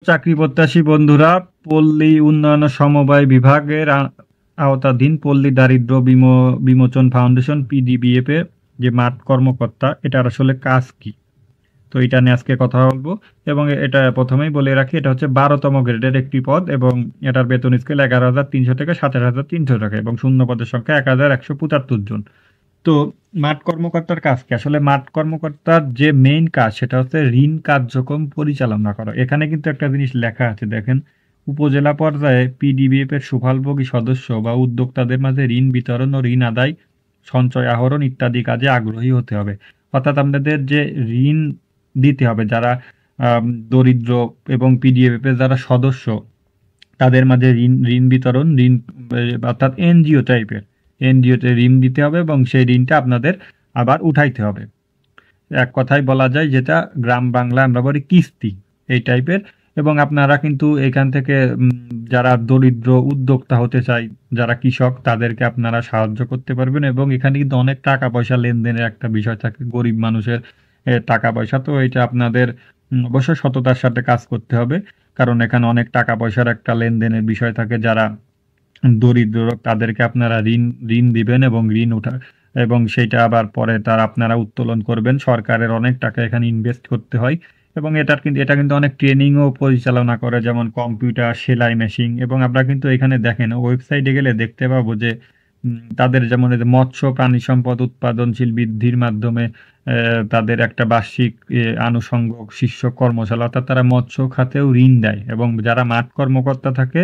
চাকরি প্রত্যাশী বন্ধুরা, পল্লী উন্নয়ন সমবায় বিভাগের আওতাধীন পল্লী দারিদ্র্য বিমোচন ফাউন্ডেশন পিডিবিএফ এর যে মাঠ কর্মকর্তা, এটার আসলে কাজ কি? তো এটা নিয়ে আজকে কথা বলবো। এবং এটা প্রথমেই বলে রাখি, এটা হচ্ছে 12তম গ্রেডের একটি পদ এবং এটার বেতন স্কেল 11,300 থেকে 27,300 টাকা এবং শূন্য পদের সংখ্যা 1,175 জন। তো মাঠ কর্মকর্তার কাজ কি? আসলে মাঠ কর্মকর্তার যে মেইন কাজ সেটা হচ্ছে ঋণ কার্যক্রম পরিচালনা করা। এখানে কিন্তু একটা জিনিস লেখা আছে, দেখেন, উপজেলা পর্যায়ে পিডিবিএফ এর সুফলভোগী সদস্য বা উদ্যোক্তাদের মাঝে ঋণ বিতরণ ও ঋণ আদায়, সঞ্চয় আহরণ ইত্যাদি কাজে আগ্রহী হতে হবে। অর্থাৎ আপনাদের যে ঋণ দিতে হবে, যারা দরিদ্র এবং পিডিবিএফ এর যারা সদস্য, তাদের মাঝে ঋণ ঋণ বিতরণ, ঋণ অর্থাৎ এনজিও টাইপের, এনজিওতে ঋণ দিতে হবে এবং সেই ঋণটা আপনাদের আবার উঠাইতে হবে। এক কথায় বলা যায় যেটা গ্রাম বাংলা আমরা বলি কিস্তি, এই টাইপের। এবং আপনারা কিন্তু এখান থেকে যারা দরিদ্র উদ্যোক্তা হতে চায়, যারা কৃষক, তাদেরকে আপনারা সাহায্য করতে পারবেন। এবং এখানে কিন্তু অনেক টাকা পয়সা লেনদেনের একটা বিষয় থাকে, গরিব মানুষের টাকা পয়সা। তো এটা আপনাদের অবশ্যই সততার সাথে কাজ করতে হবে, কারণ এখানে অনেক টাকা পয়সার একটা লেনদেনের বিষয় থাকে। যারা দরিদ্র তাদেরকে আপনারা ঋণ ঋণ দিবেন এবং ঋণ উঠা এবং সেইটা আবার পরে তার আপনারা উত্তোলন করবেন। সরকারের অনেক টাকা এখানে ইনভেস্ট করতে হয় এবং এটা কিন্তু অনেক ট্রেনিংও পরিচালনা করে, যেমন কম্পিউটার, সেলাই মেশিন। এবং আমরা কিন্তু এখানে দেখেন ওয়েবসাইটে গেলে দেখতে পাবো যে তাদের যেমন এই যে মৎস্য প্রাণী সম্পদ উৎপাদনশীল বৃদ্ধির মাধ্যমে তাদের একটা বার্ষিক আনুষঙ্গিক শীর্ষ কর্মশালা, অর্থাৎ তারা মৎস্য খাতেও ঋণ দেয়। এবং যারা মাঠ কর্মকর্তা থাকে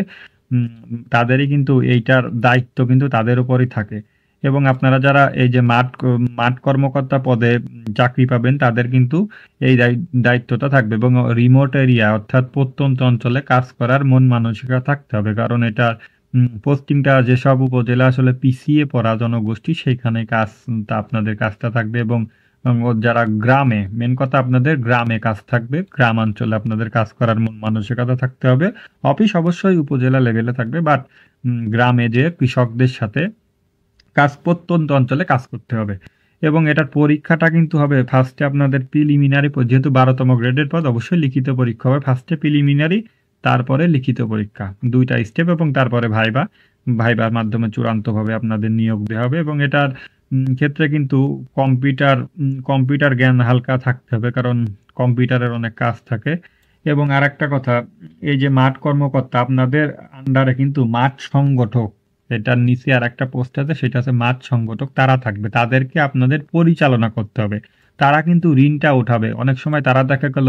উম, তাদেরই কিন্তু এইটার দায়িত্ব কিন্তু তাদের উপরই থাকে। এবং আপনারা যারা এই যে মাঠ কর্মকর্তা পদে চাকরি পাবেন, তাদের কিন্তু এই দায়িত্বটা থাকবে এবং রিমোট এরিয়া অর্থাৎ প্রত্যন্ত অঞ্চলে কাজ করার মন মানসিকতা থাকতে হবে, কারণ এটা পোস্টিংটা যেসব উপজেলা আসলে পিছিয়ে পড়া জনগোষ্ঠী, সেইখানে আপনাদের কাজটা থাকবে। এবং যারা গ্রামে, মেন কথা আপনাদের গ্রামে কাজ থাকবে, গ্রামাঞ্চলে আপনাদের কাজ করার মন মানসিকতা থাকতে হবে। অফিস অবশ্যই উপজেলা লেভেলে থাকবে, বাট গ্রামে যে কৃষকদের সাথে প্রত্যন্ত অঞ্চলে কাজ করতে হবে। এবং এটার পরীক্ষাটা কিন্তু হবে ফার্স্টে আপনাদের প্রিলিমিনারি, যেহেতু 12তম গ্রেডের পদ, অবশ্যই লিখিত পরীক্ষা হবে। ফার্স্টে প্রিলিমিনারি, তারপরে লিখিত পরীক্ষা, দুইটা স্টেপ, এবং তারপরে ভাইবার মাধ্যমে চূড়ান্তভাবে আপনাদের নিয়োগ দেওয়া হবে। এবং এটার ক্ষেত্রে কিন্তু কম্পিউটার জ্ঞান হালকা থাকতে হবে, কারণ কম্পিউটারের অনেক কাজ থাকে। এবং আরেকটা কথা, এই যে মাঠ কর্মকর্তা, আপনাদের আন্ডারে কিন্তু মাঠ সংগঠক, এটার নিচে আর একটা পোস্ট আছে, সেটা আছে মাঠ সংগঠক, তারা থাকবে। তাদেরকে আপনাদের পরিচালনা করতে হবে। তারা কিন্তু ঋণটা উঠাবে। অনেক সময় তারা দেখা গেল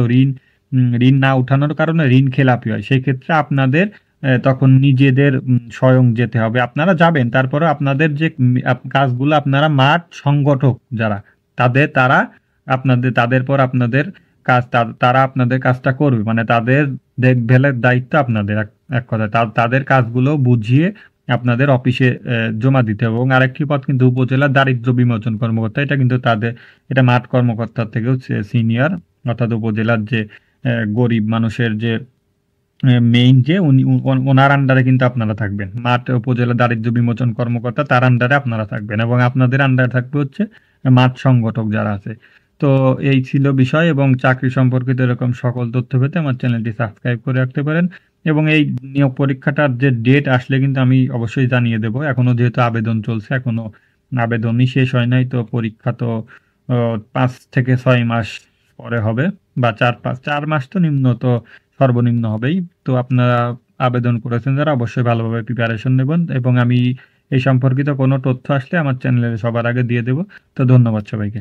ঋণ না উঠানোর কারণে ঋণ খেলাপি হয়, সেই ক্ষেত্রে আপনাদের তখন নিজেদের স্বয়ং যেতে হবে। আপনারা যাবেন, তারপরে আপনাদের যে কাজগুলো, আপনারা মাঠ সংগঠক যারা, তারা তাদের পর আপনাদের কাজ, তারা আপনাদের কাজটা করবে, মানে তাদের দেখভালের দায়িত্ব আপনাদের। এক কথায় তাদের কাজগুলো বুঝিয়ে আপনাদের অফিসে জমা দিতে হবে। এবং আরেকটি পদ কিন্তু উপজেলা দারিদ্র্য বিমোচন কর্মকর্তা, এটা কিন্তু এটা মাঠ কর্মকর্তার থেকেও সিনিয়র। অর্থাৎ উপজেলার যে গরিব মানুষের যে মেইন, যে ওনার আন্ডারে কিন্তু আপনারা থাকবেন। মাঠ উপজেলা দারিদ্র্য বিমোচন কর্মকর্তা, তার আন্ডারে আপনারা থাকবেন এবং আপনাদের আন্ডারে থাকবে হচ্ছে মাঠ সংগঠক যারা আছে। তো এই ছিল বিষয়। এবং চাকরি সম্পর্কিত এরকম সকল তথ্য পেতে আমার চ্যানেলটি সাবস্ক্রাইব করে রাখতে পারেন। এবং এই নিয়োগ পরীক্ষাটার যে ডেট আসলে কিন্তু আমি অবশ্যই জানিয়ে দেবো। এখনো যেহেতু আবেদন চলছে, এখনো আবেদনই শেষ হয় নাই, তো পরীক্ষা তো 5 থেকে 6 মাস পরে হবে, বা 4 মাস তো সর্বনিম্ন হবেই। তো আপনারা আবেদন করেছেন যারা, অবশ্যই ভালোভাবে প্রিপারেশন নেবেন। এবং আমি এই সম্পর্কিত কোনো তথ্য আসলে আমার চ্যানেলে সবার আগে দিয়ে দেব। তো ধন্যবাদ সবাইকে।